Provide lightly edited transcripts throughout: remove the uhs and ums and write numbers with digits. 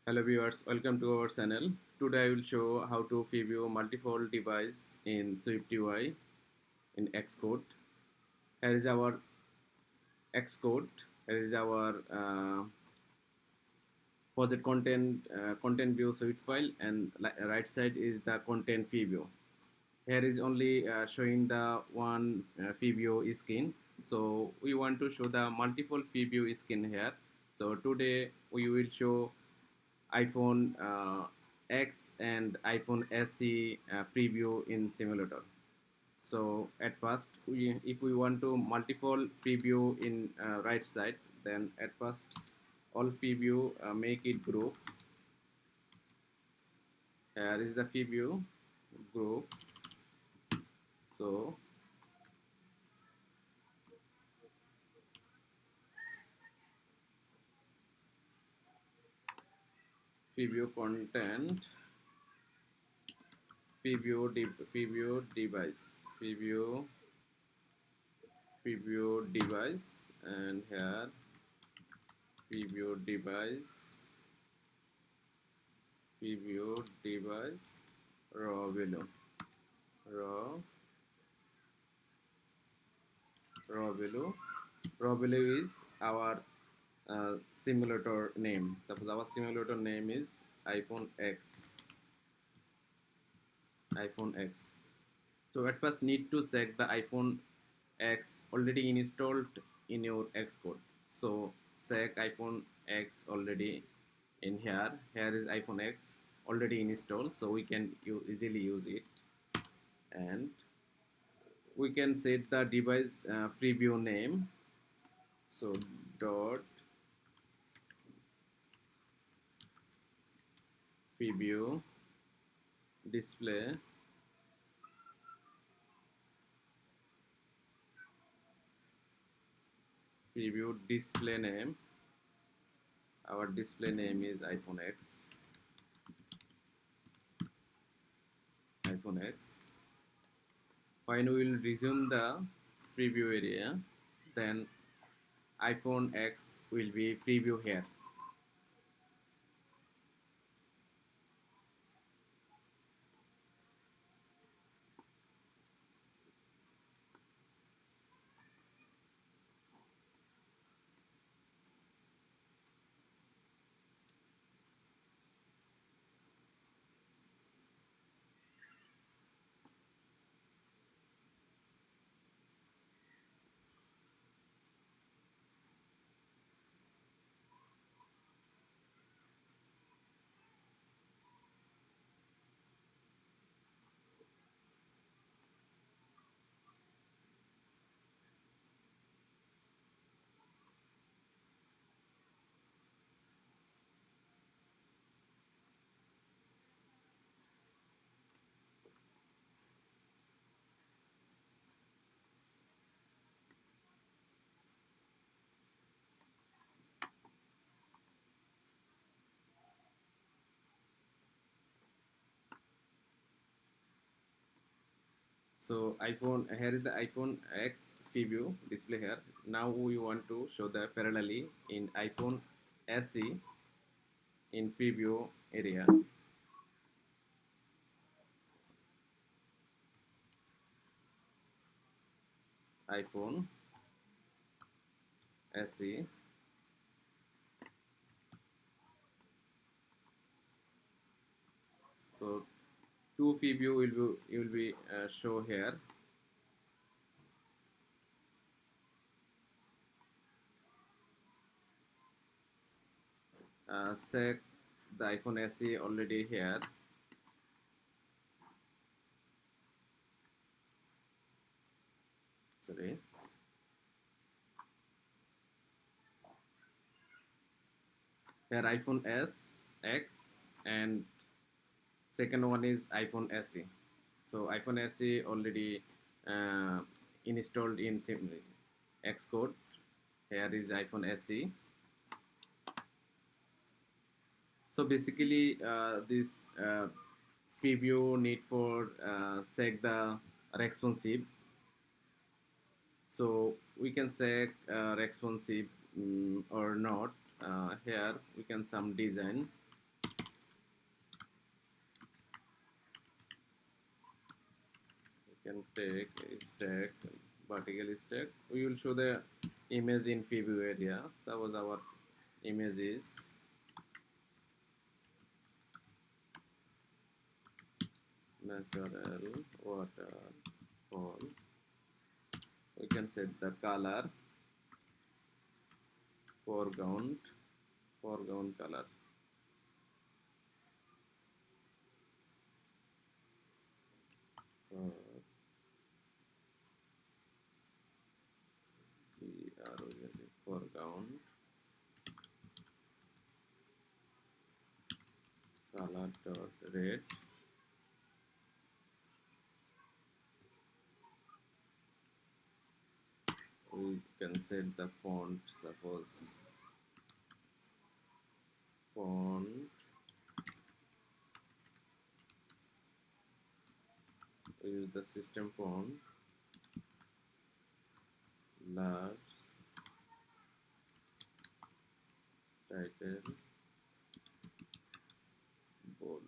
Hello viewers, welcome to our channel. Today I will show how to preview multiple device in SwiftUI in Xcode. Here is our Xcode. Here is our project content view Swift file, and right side is the content preview. Here is only showing the one preview skin. So we want to show the multiple preview skin here. So today we will show iPhone X and iPhone SE preview in simulator. So at first, if we want to multiple preview in right side, then at first all preview make it group. Here is the preview group. So preview content, preview device, preview device, and here preview device, preview device raw value, raw raw value. Raw value is our simulator name. Suppose our simulator name is iPhone X. iPhone X. So at first need to check the iPhone X already installed in your Xcode. So check iPhone X already in here. Here is iPhone X already installed, so we can easily use it, and we can set the device preview name. So dot preview display name. Our display name is iPhone X. When we will resume the preview area, then iPhone X will be preview here. So here is the iPhone X preview display here. Now we want to show the parallelly in iPhone SE in preview area. iPhone SE. So two preview will be show here. Check the iPhone SE already here. Sorry. Here iPhone X, and second one is iPhone SE. So iPhone SE already uh, installed in Xcode. Here is iPhone SE. So basically this preview need for check the responsive. So we can check responsive or not. Here we can some design. can take a stack, vertical stack. We will show the image in preview area. Suppose our image is natural waterfall. We can set the color, foreground, foreground color. Uh, foreground color dot red. We can set the font. Suppose font use the system font large title bold.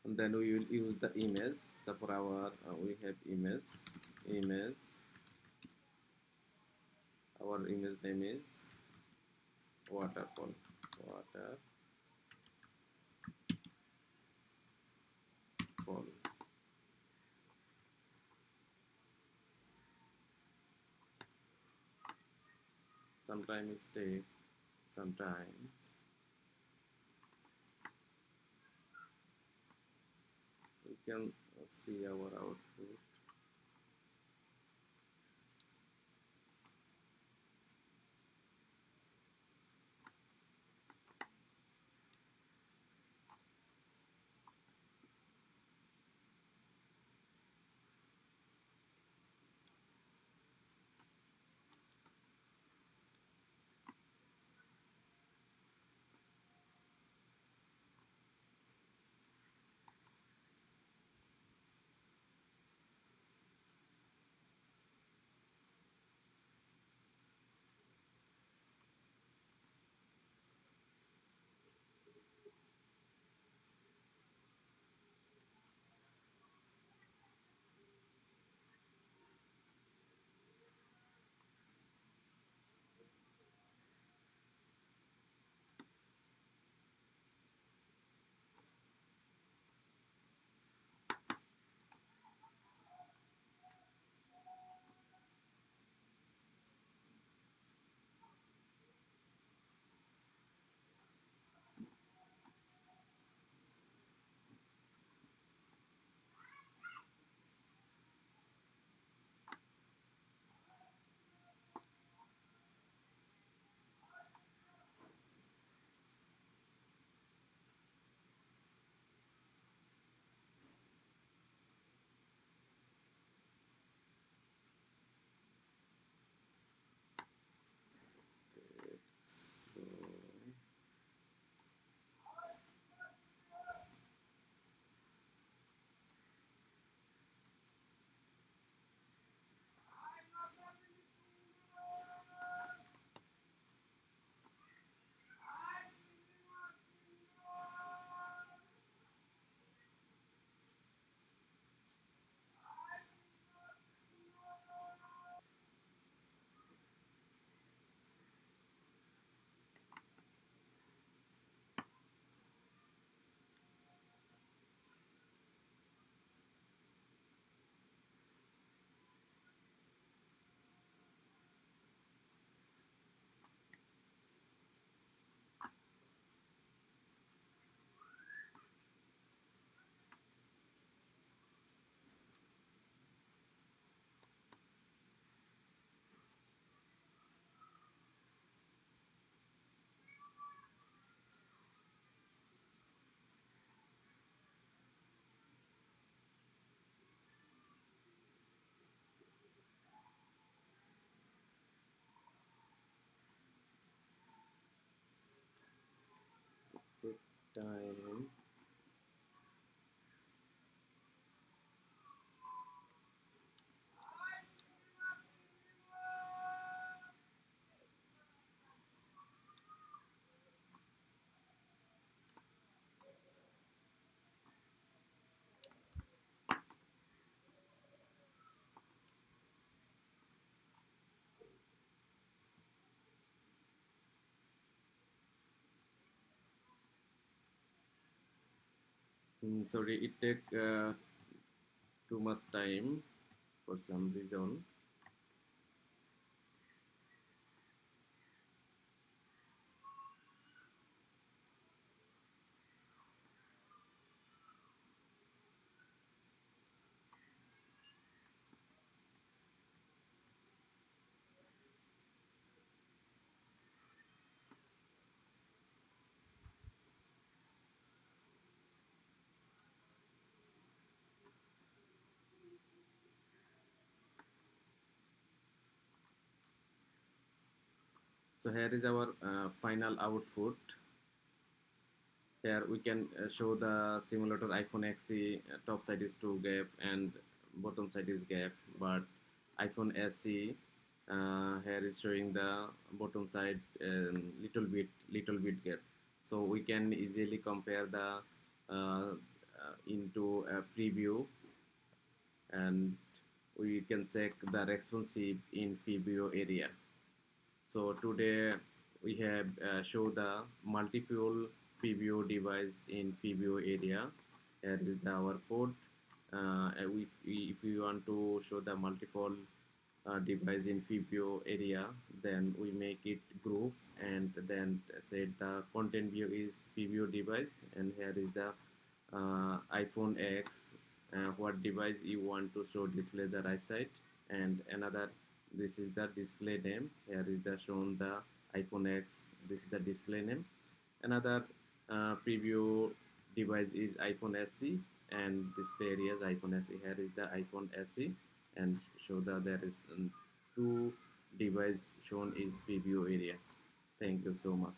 And then we will use the image. So for our we have image. Our image name is waterfall. Waterfall. Sometimes take. Sometimes we can see our output. So take time. Sorry, it take too much time for some reason. So here is our final output. Here we can show the simulator iPhone XE, top side is 2 gap and bottom side is gap, but iPhone SE here is showing the bottom side little bit gap. So we can easily compare the into a free view, and we can check the responsive in free view area. So today we have show the multi-fuel preview device in preview area. Here is our code. And if we want to show the multi-fuel device in preview area, then we make it group and then say the content view is preview device, and here is the iPhone X, what device you want to show display the right side, and another, this is the display name. Here is the shown the iPhone X, this is the display name. Another preview device is iPhone SE, and display area is iPhone SE. Here is the iPhone SE, and show that there is two device shown is preview area. Thank you so much.